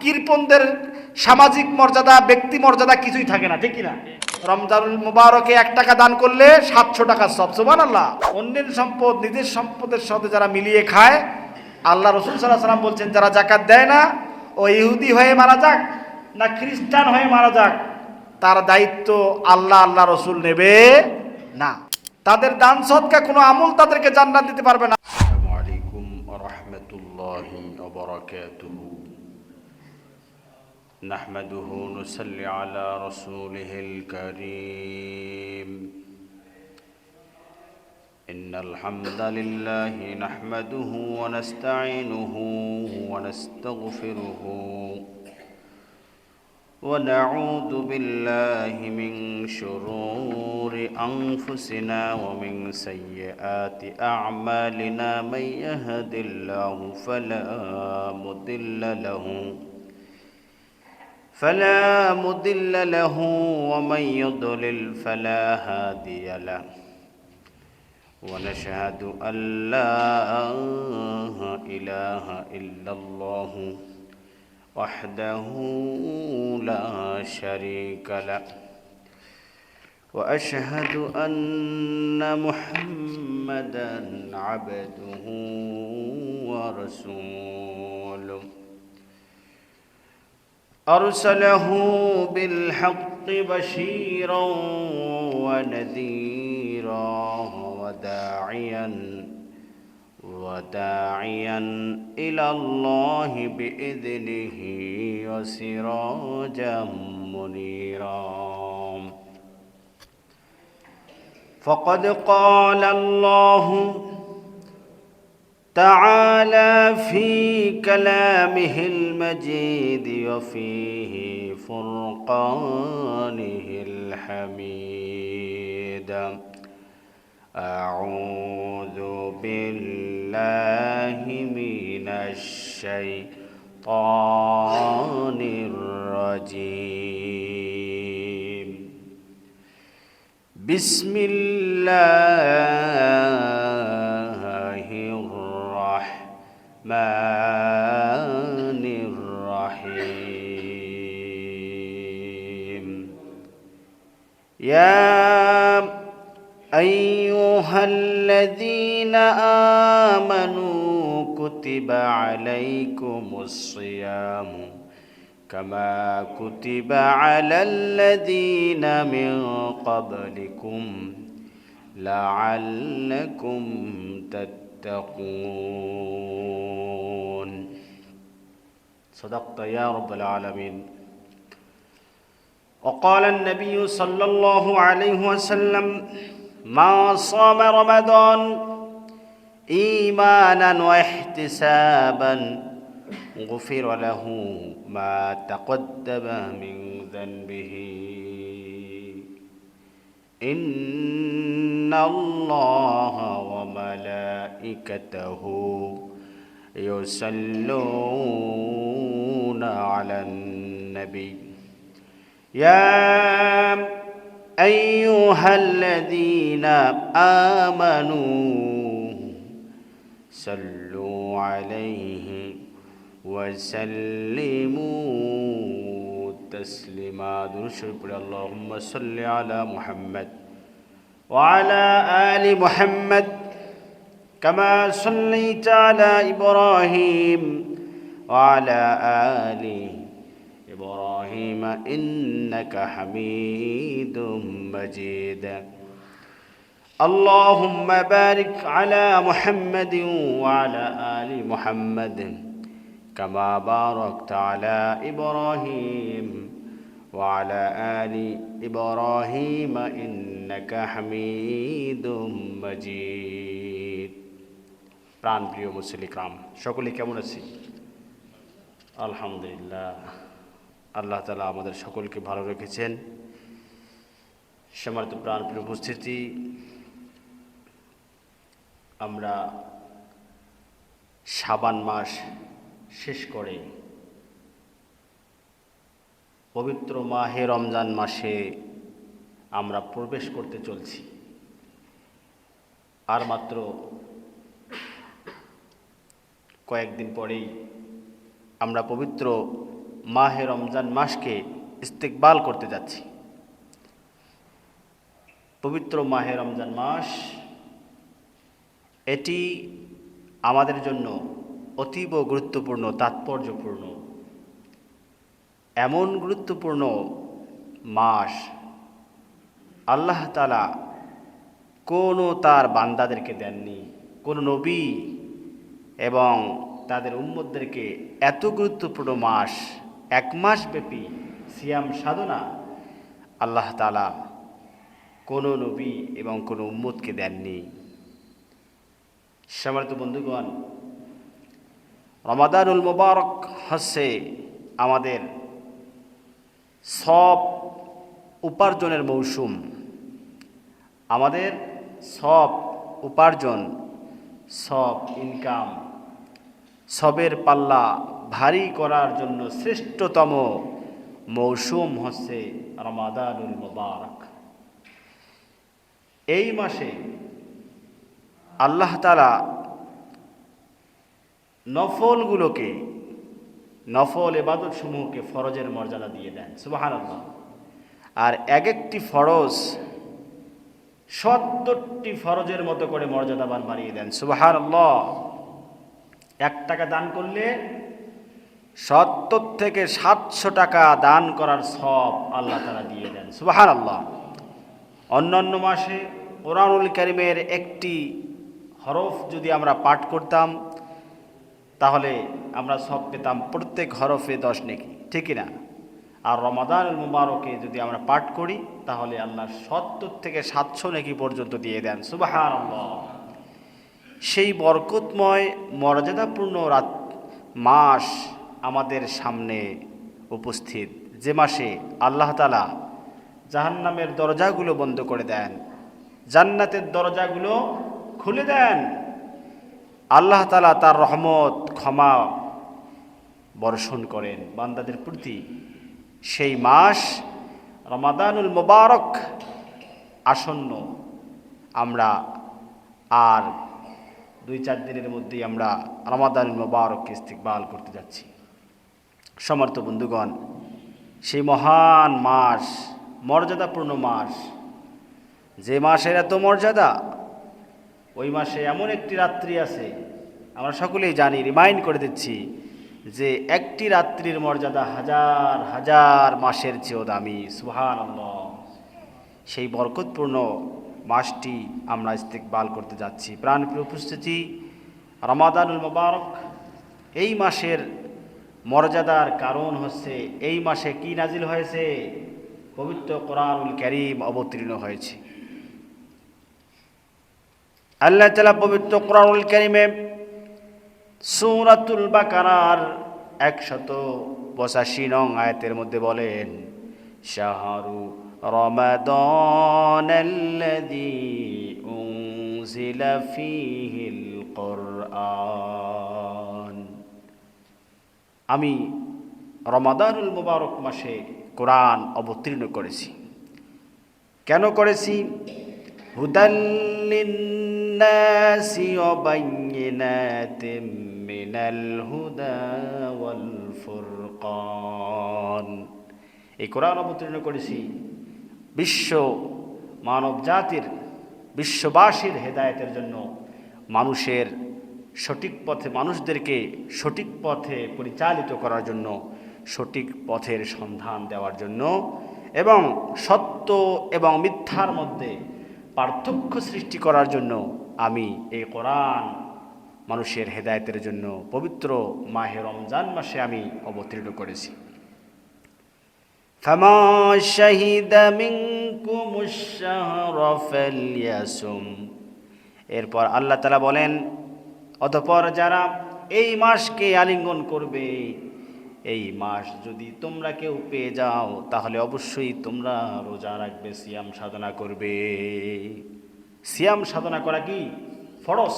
কৃপণদের সামাজিক মর্যাদা, ব্যক্তি মর্যাদা কিছুই থাকে না, ঠিক কিনা? রমজানুল মুবারকে 1 টাকা দান করলে 700 টাকা সব। সুবহানাল্লাহ। অন্যের সম্পদ নিজের সম্পদের সাথে যারা মিলিয়ে খায়, আল্লাহ রাসূল সাল্লাল্লাহু আলাইহি ওয়াসাল্লাম বলছেন, যারা যাকাত দেয় না, ও ইহুদি হয়ে মারা যাক না খ্রিস্টান হয়ে মারা যাক, তার দায়িত্ব আল্লাহ রাসূল নেবে না। তাদের দান সদকা কোনো আমল তাদেরকে জান্নাত দিতে পারবে না। আসসালামু আলাইকুম ওয়া রাহমাতুল্লাহি ওয়া বারাকাতুহু। نحمده ونصلي على رسوله الكريم. إن الحمد لله نحمده ونستعينه ونستغفره ونعوذ بالله من شرور أنفسنا ومن سيئات أعمالنا. من يهد الله فلا مضل له ومن يضلل فلا هادي له. ونشهد أن لا إله إلا الله وحده لا شريك له. وأشهد أن محمدا عبده ورسوله أرسله بالحق بشيرا ونذيرا وداعيا إلى الله بإذنه وسراجا منيرا. فقد قال الله تعالى في كلامه المجيد وفيه فرقانه الحميد. أعوذ بالله من الشيطان الرجيم. بسم الله الرحمن الرحيم. يا أيها الذين آمنوا كتب عليكم الصيام كما كتب على الذين من قبلكم لعلكم تتقون. صدقت يا رب العالمين. وقال النبي صلى الله عليه وسلم: ما صام رمضان إيمانا واحتسابا غفر له ما تقدم من ذنبه. إن الله وملائكته يصلون على النبي. يا أيها الذين آمنوا صلوا عليه وسلموا تسليما. اللهم صل على محمد وعلى آل محمد كما صليت على إبراهيم وعلى آل إبراهيم إنك حميد مجيد. اللهم بارك على محمد وعلى آل محمد كما باركت على إبراهيم وعلى آل إبراهيم إنك حميد مجيد. প্রাণ প্রিয় মুসলিম کرام, সকলে কেমন আছি? আলহামদুলিল্লাহ, আল্লাহ তাআলা আমাদের সকলকে ভালো রেখেছেন। সম্মানিত প্রাণ প্রিয় উপস্থিতি, আমরা শাবান মাস শেষ করে পবিত্র মাহে রমজান মাসে আমরা প্রবেশ করতে চলছি। আর মাত্র কয়েকদিন পরেই আমরা পবিত্র মাহে রমজান মাসকে ইস্তেকবাল করতে যাচ্ছি। পবিত্র মাহে রমজান মাস, এটি আমাদের জন্য অতীব গুরুত্বপূর্ণ, তাৎপর্যপূর্ণ, এমন গুরুত্বপূর্ণ মাস আল্লাহ তাআলা কোনো তার বান্দাদেরকে দেননি। কোনো নবী এবং তাদের উম্মতদেরকে এত গুরুত্বপূর্ণ মাস, এক মাস ব্যাপী সিয়াম সাধনা আল্লাহ তাআলা কোনো নবী এবং কোনো উম্মতকে দেননি। সম্মানিত বন্ধুগণ, রমাদানুল মুবারক হচ্ছে আমাদের সব উপার্জনের মৌসুম। আমাদের সব উপার্জন, সব ইনকাম, সবের পাল্লা ভারী করার জন্য শ্রেষ্ঠতম মৌসুম হচ্ছে রমাদানুল মুবারক। এই মাসে আল্লাহ তাআলা নফলগুলোকে, নফল ইবাদত সমূহকে ফরজের মর্যাদা দিয়ে দেন, সুবহানাল্লাহ। আর এক একটি ফরজ ৭০টি ফরজের মতো করে মর্যাদাবান বানিয়ে দেন, সুবহানাল্লাহ। ১ টাকা দান করলে ৭০ থেকে ৭০০ টাকা দান করার সওয়াব আল্লাহ তাআলা দিয়ে দেন, সুবহানাল্লাহ। অন্যান্য মাসে কোরআনুল কারীমের একটি হরফ যদি আমরা পাঠ করতাম তাহলে আমরা সব পেতাম প্রত্যেক হরফে 10 নেকি, ঠিক না? আর রমাদানুল মুবারকে যদি আমরা পাঠ করি তাহলে আল্লাহ ৭০ থেকে ৭০০ নেকি পর্যন্ত দিয়ে দেন, সুবহানাল্লাহ। সেই বরকতময় মর্যাদাপূর্ণ মাস আমাদের সামনে উপস্থিত, যে মাসে আল্লাহ তাআলা জাহান্নামের দরজাগুলো বন্ধ করে দেন, জান্নাতের দরজাগুলো খুলে দেন। আল্লাহ তাআলা তার রহমত, ক্ষমা বর্ষণ করেন বান্দাদের প্রতি। সেই মাস রমাদানুল মুবারক আসন্ন। আমরা আর ২-৪ দিনের মধ্যেই আমরা রমাদানুল মুবারককে ইস্তেকবাল করতে যাচ্ছি। সমর্থ বন্ধুগণ, সেই মহান মাস, মর্যাদাপূর্ণ মাস, যে মাসের এত মর্যাদা, ওই মাসে এমন একটি রাত্রি আছে, আমরা সকলেই জানি, রিমাইন্ড করে দিচ্ছি, যে একটি রাত্রির মর্যাদা হাজার হাজার মাসের চেয়েও দামি, সুবহানাল্লাহ। সেই বরকতপূর্ণ মাসটি আমরা ইস্তেকবাল করতে যাচ্ছি। প্রাণপ্রিয় উপস্থিতি, রমাদানুল মুবারক এই মাসের মর্যাদার কারণ হচ্ছে এই মাসে কি নাজিল হয়েছে? পবিত্র কোরআনুল কারীম অবতীর্ণ হয়েছে। আল্লাহ তাআলা পবিত্র কোরআনুল কারীমে সূরাতুল বাকারার ১৮৫ নং আয়াতের মধ্যে বলেন, শাহরু রমাদানাল্লাযী উনজিলা ফীহিল কুরআন। আমি রমাদানুল মুবারক মাসে কোরআন অবতীর্ণ করেছি। কেন করেছি? হুদাল লিন্নাসি ওয়া বাইয়িনাতিম মিনাল হুদা ওয়াল ফুরকান। এই কোরআন অবতীর্ণ করেছি বিশ্ব মানব জাতির, বিশ্ববাসীর হেদায়েতের জন্য, মানুষের সঠিক পথে, মানুষদেরকে সঠিক পথে পরিচালিত করার জন্য, সঠিক পথের সন্ধান দেওয়ার জন্য, এবং সত্য এবং মিথ্যার মধ্যে পার্থক্য সৃষ্টি করার জন্য আমি এই কোরআন মানুষের হেদায়েতের জন্য পবিত্র মাহে রমজান মাসে আমি অবতীর্ণ করেছি। ফামা শাহিদা মিনকুমুশ শাহরা ফালইয়াসুম। এরপর আল্লাহ তাআলা বলেন, অতঃপর যারা এই মাসকে আলিঙ্গন করবে, এই মাস যদি তোমরা কেউ পেয়ে যাও তাহলে অবশ্যই তোমরা রোজা রাখবে, সিয়াম সাধনা করবে। সিয়াম সাধনা করা কি ফরজ?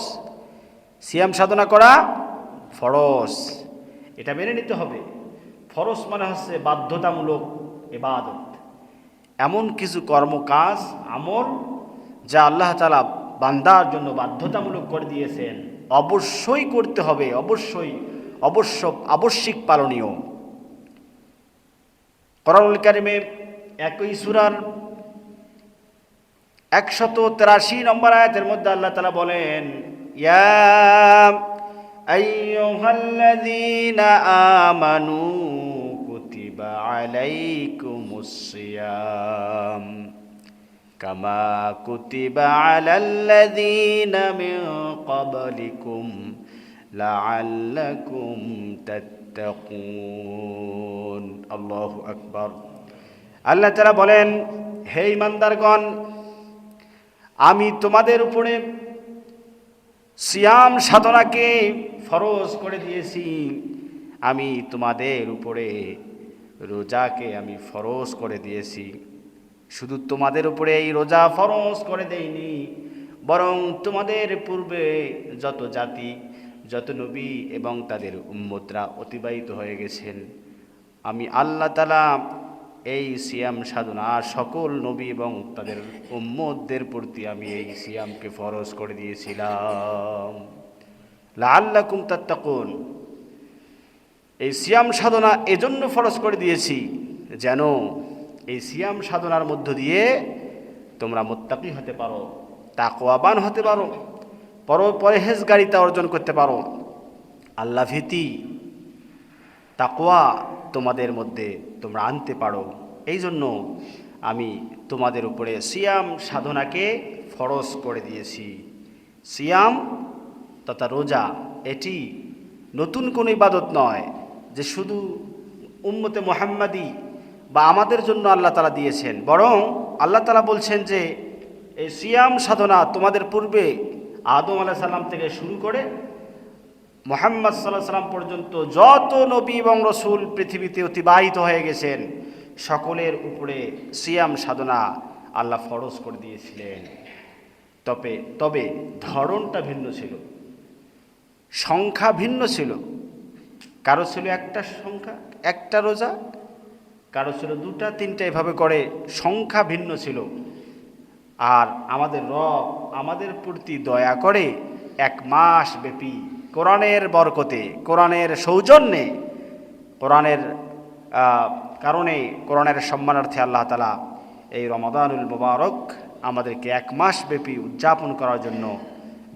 সিয়াম সাধনা করা ফরজ, এটা মেনে নিতে হবে। ফরজ মানে হচ্ছে বাধ্যতামূলক ইবাদত, এমন কিছু কর্মকাজ, আমল যা আল্লাহ তাআলা বান্দার জন্য বাধ্যতামূলক করে দিয়েছেন, অবশ্যই করতে হবে, অবশ্যই আবশ্যিক পালনীয়। কোরআনুল কারিমে একই সূরার 183 নম্বর আয়াতের মধ্যে আল্লাহ তাআলা বলেন, ইয়া আইয়ুহাল্লাযীনা আমানু কুতিবা আলাইকুমুস সিয়াম কামা কুতিবা আলাল্লাযীনা মিন ক্বাবলিকুম লাআল্লাকুম তাত্তাকুন। আল্লাহু আকবার। আল্লাহ তাআলা বলেন, হে ঈমানদারগণ, আমি তোমাদের উপরে সিয়াম সাধনাকে ফরজ করে দিয়েছি, আমি তোমাদের উপরে রোজাকে আমি ফরজ করে দিয়েছি। শুধু তোমাদের উপরে এই রোজা ফরজ করে দেইনি, বরং তোমাদের পূর্বে যত জাতি, যত নবী এবং তাদের উম্মতরা অতিবাহিত হয়ে গেছেন, আমি আল্লাহ তাআলা এই সিয়াম সাধনা সকল নবী এবং তাদের উম্মতদের প্রতি আমি এই সিয়ামকে ফরজ করে দিয়েছিলাম। লাআল্লাকুম তাত্তাকুন। এই সিয়াম সাধনা এজন্য ফরজ করে দিয়েছি যেন এই সিয়াম সাধনার মধ্য দিয়ে তোমরা মুত্তাকি হতে পারো, তাকওয়াবান হতে পারো, পরহেজগারিতা অর্জন করতে পারো, আল্লাহ ভীতি তাকওয়া তোমাদের মধ্যে তোমরা আনতে পারো। এই জন্য আমি তোমাদের উপরে সিয়াম সাধনাকে ফরজ করে দিয়েছি। সিয়াম তথা রোজা এটি নতুন কোনো ইবাদত নয় যে শুধু উম্মতে মুহাম্মাদি বা আমাদের জন্য আল্লাহ তাআলা দিয়েছেন, বরং আল্লাহ তাআলা বলছেন যে এই সিয়াম সাধনা তোমাদের পূর্বে আদম আলাইহিস সালাম থেকে শুরু করে মুহাম্মদ সাল্লাল্লাহু আলাইহি সাল্লাম পর্যন্ত যত নবী এবং রসুল পৃথিবীতে অতিবাহিত হয়ে গেছেন সকলের উপরে সিয়াম সাধনা আল্লাহ ফরজ করে দিয়েছিলেন। তবে ধরনটা ভিন্ন ছিল, সংখ্যা ভিন্ন ছিল। কারো ছিল একটা সংখ্যা, একটা রোজা, কারো ছিল দুটা তিনটা, এভাবে করে সংখ্যা ভিন্ন ছিল। আর আমাদের রব আমাদের প্রতি দয়া করে 1 মাস ব্যাপী কোরআনের বরকতে, কোরআনের সৌজন্যে, কোরআনের কারণে, কোরআনের সম্মানার্থে আল্লাহ তাআলা এই রমাদানুল মুবারক আমাদেরকে 1 মাস ব্যাপী উদযাপন করার জন্য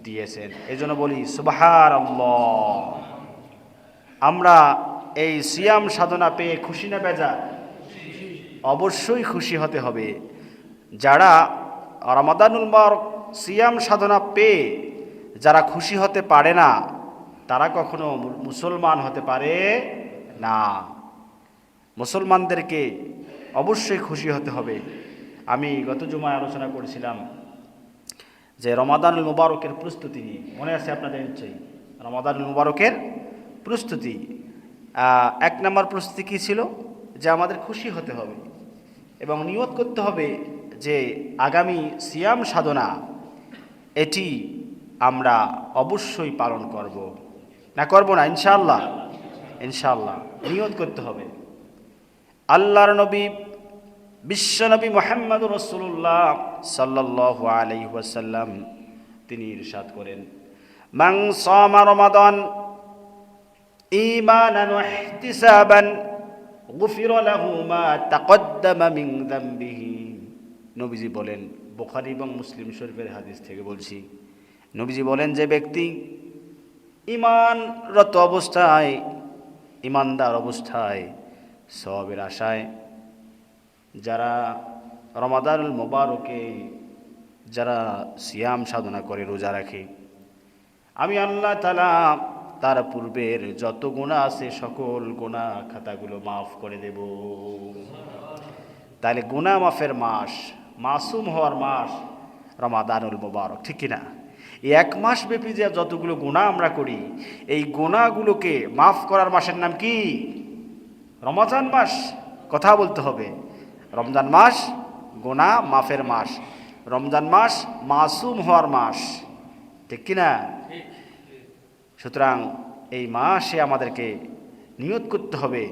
দিয়েছেন। এই জন্য বলি সুবহানাল্লাহ। আমরা এই সিয়াম সাধনা পেয়ে খুশি না বেজার? অবশ্যই খুশি হতে হবে। যারা রমাদানুল মুবারক সিয়াম সাধনা পেয়ে যারা খুশি হতে পারে না, তারা কখনো মুসলমান হতে পারে না। মুসলমানদেরকে অবশ্যই খুশি হতে হবে। আমি গত জুমায় আলোচনা করেছিলাম যে রমাদানুল মুবারকের প্রস্তুতি নিয়ে, মনে আছে আপনাদের নিশ্চয়ই? রমাদানুল মুবারকের প্রস্তুতি, 1 নম্বর প্রস্তুতি কী ছিল? যে আমাদের খুশি হতে হবে এবং নিয়ত করতে হবে যে আগামী সিয়াম সাধনা এটি আমরা অবশ্যই পালন করব, না করব না? ইনশাআল্লাহ, ইনশাআল্লাহ নিয়ত করতে হবে। আল্লাহর নবী বিশ্বনবী মুহাম্মদুর রাসূলুল্লাহ সাল্লাল্লাহু আলাইহি ওয়াসাল্লাম তিনি ইরশাদ করেন, মান সামা রমাদান ঈমানান ওয়া ইহতিসাবান গুফিরা লাহু মা তাকদ্দামা মিন যামবিহি। নবীজি বলেন, বুখারী এবং মুসলিম শরীফের হাদিস থেকে বলছি, নবীজি বলেন যে ব্যক্তি ঈমানরত অবস্থায়, ঈমানদার অবস্থায় সওয়াবের আশায় যারা রমাদানুল মুবারকে যারা সিয়াম সাধনা করে, রোজা রাখে, আমি আল্লাহ তাআলা তার পূর্বের যত গুনাহ আছে সকল গুনাহ খাতাগুলো মাফ করে দেব। তাহলে গুনাহ মাফের মাস, মাসুম হওয়ার মাস রমাদানুল মুবারক, ঠিক কিনা? এই 1 মাস ব্যাপী যে যতগুলো গুনাহ আমরা করি, এই গুনাহগুলোকে মাফ করার মাসের নাম কি? রমজান মাস। কথা বলতে হবে। রমজান মাস গুনাহ মাফের মাস, রমজান মাস মাসুম হওয়ার মাস, ঠিক কিনা? সুতরাং এই মাসে আমাদেরকে নিয়ত করতে হবে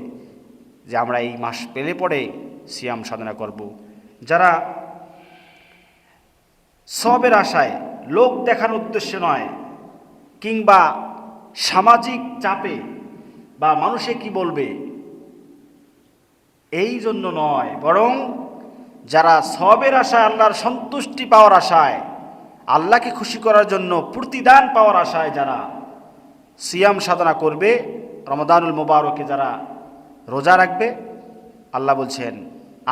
যে আমরা এই মাস পেলে পরে সিয়াম সাধনা করব। যারা সওয়াবের আশায়, লোক দেখার উদ্দেশ্য নয়, কিংবা সামাজিক চাপে বা মানুষে কি বলবে এই জন্য নয়, বরং যারা সবের আশায়, আল্লাহর সন্তুষ্টি পাওয়ার আশায়, আল্লাহকে খুশি করার জন্য প্রতিদান পাওয়ার আশায় যারা সিয়াম সাধনা করবে, রমাদানুল মুবারকে যারা রোজা রাখবে, আল্লাহ বলছেন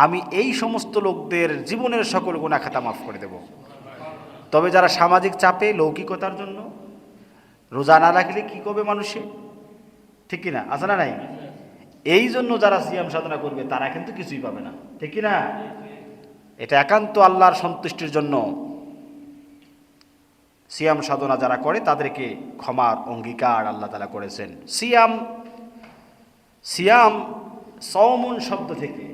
আমি এই সমস্ত লোকদের জীবনের সকল গুনাহ খাতা মাফ করে দেব। তবে যারা সামাজিক চাপে, লৌকিকতার জন্য রোজা না রাখলে কি করবে মানুষে, ঠিক কিনা, আছে না নাই? এই জন্য যারা সিয়াম সাধনা করবে তারা কিন্তু কিছুই পাবে না, ঠিক কিনা? এটা একান্ত আল্লাহর সন্তুষ্টির জন্য সিয়াম সাধনা যারা করে তাদেরকে ক্ষমার অঙ্গীকার আল্লাহ তাআলা করেছেন। সিয়াম সওমুন শব্দ থেকে,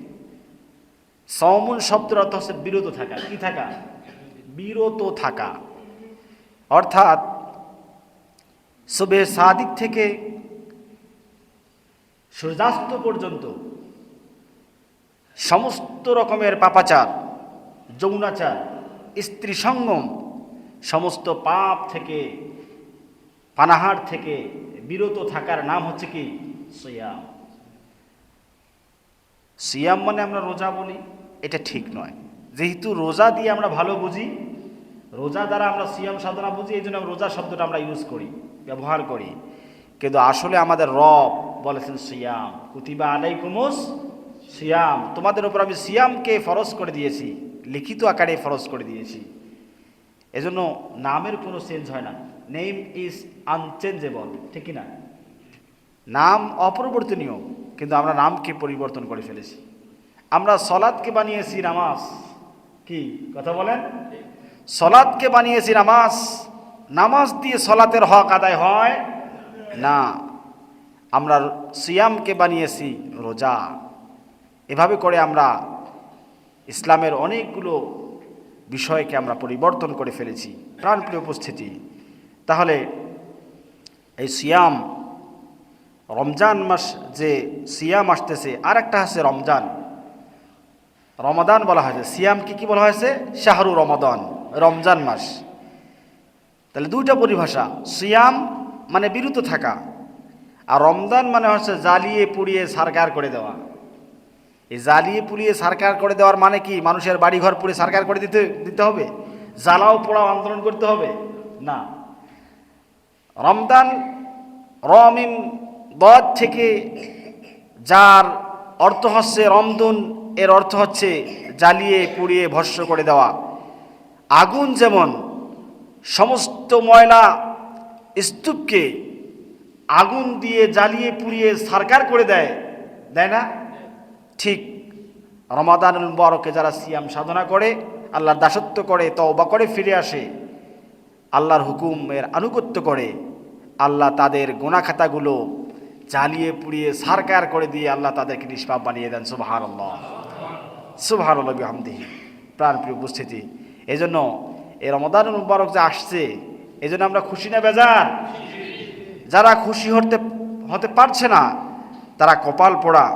সওমুন শব্দের অর্থ হচ্ছে বিরত থাকা। কি থাকা? বিরত থাকা। অর্থাৎ সুবহে সাদিক থেকে সূর্যাস্ত পর্যন্ত সমস্ত রকমের পাপাচার, যৌনাচার, স্ত্রী সঙ্গম, সমস্ত পাপ থেকে, পানাহার থেকে বিরত থাকার নাম হচ্ছে কি? সিয়াম। সিয়াম মানে আমরা রোজা বলি, এটা ঠিক নয়। যেহেতু রোজা দিয়ে আমরা ভালো বুঝি, রোজা দ্বারা আমরা সিয়াম সাধনা বুঝি, এই জন্য রোজা শব্দটা আমরা ইউজ করি, ব্যবহার করি। কিন্তু আসলে আমাদের রব বলেছেন সিয়াম, কুতিবা আলাইকুমুস সিয়াম, তোমাদের উপর আমি সিয়ামকে ফরজ করে দিয়েছি, লিখিত আকারে ফরজ করে দিয়েছি। এজন্য নামের কোনো চেঞ্জ হয় না। নেম ইজ আনচেঞ্জেবল, ঠিক না? নাম অপরিবর্তনীয়, কিন্তু আমরা নামকে পরিবর্তন করে ফেলেছি। আমরা সলাৎকে বানিয়েছি নামাজ। কি কথা বলেন? সলাৎকে বানিয়েছি নামাজ, নামাজ দিয়ে সলাতের হক আদায় হয় না। আমরা সিয়ামকে বানিয়েছি রোজা। এভাবে করে আমরা ইসলামের অনেকগুলো বিষয়কে আমরা পরিবর্তন করে ফেলেছি। প্রাণপ্রিয় উপস্থিতি, তাহলে এই সিয়াম, রমজান মাস যে সিয়াম আসতেছে, আর একটা আছে রমজান, রমাদান বলা হয়েছে। সিয়ামকে কি বলা হয়েছে? শাহরু রমাদান, রমজান মাস। তাহলে দুইটা পরিভাষা। সিয়াম মানে বিরত থাকা, আর রমজান মানে হচ্ছে জ্বালিয়ে পুড়িয়ে সারকার করে দেওয়া। এই জ্বালিয়ে পুড়িয়ে সারকার করে দেওয়ার মানে কি? মানুষের বাড়িঘর পুড়ে সারকার করে দিতে হবে? জ্বালাও পোড়াও আন্দোলন করতে হবে? না। রমদান, রমিম বদ থেকে যার অর্থ হচ্ছে রমদুন, এর অর্থ হচ্ছে জ্বালিয়ে পুড়িয়ে ভস্ম করে দেওয়া। আগুন যেমন সমস্ত ময়লা স্তূপকে আগুন দিয়ে জ্বালিয়ে পুড়িয়ে সারকার করে দেয়, দেয় না? ঠিক রমাদানুল মুবারকে যারা সিয়াম সাধনা করে, আল্লাহর দাসত্ব করে, তওবা করে ফিরে আসে, আল্লাহর হুকুমের আনুগত্য করে, আল্লাহ তাদের গুনাহ খাতাগুলো জ্বালিয়ে পুড়িয়ে সারকার করে দিয়ে আল্লাহ তাদেরকে নিষ্পাপ বানিয়ে দেন। সুবহানাল্লাহ, সুবহানাল্লাহি ওয়া বিহামদিহি। প্রাণপ্রিয় উপস্থিতি, এজন্য এই রমাদানুল মুবারক যে আসছে, এজন্য আমরা খুশি না বেজার? যারা খুশি হতে পারছে না তারা কপাল পোড়া।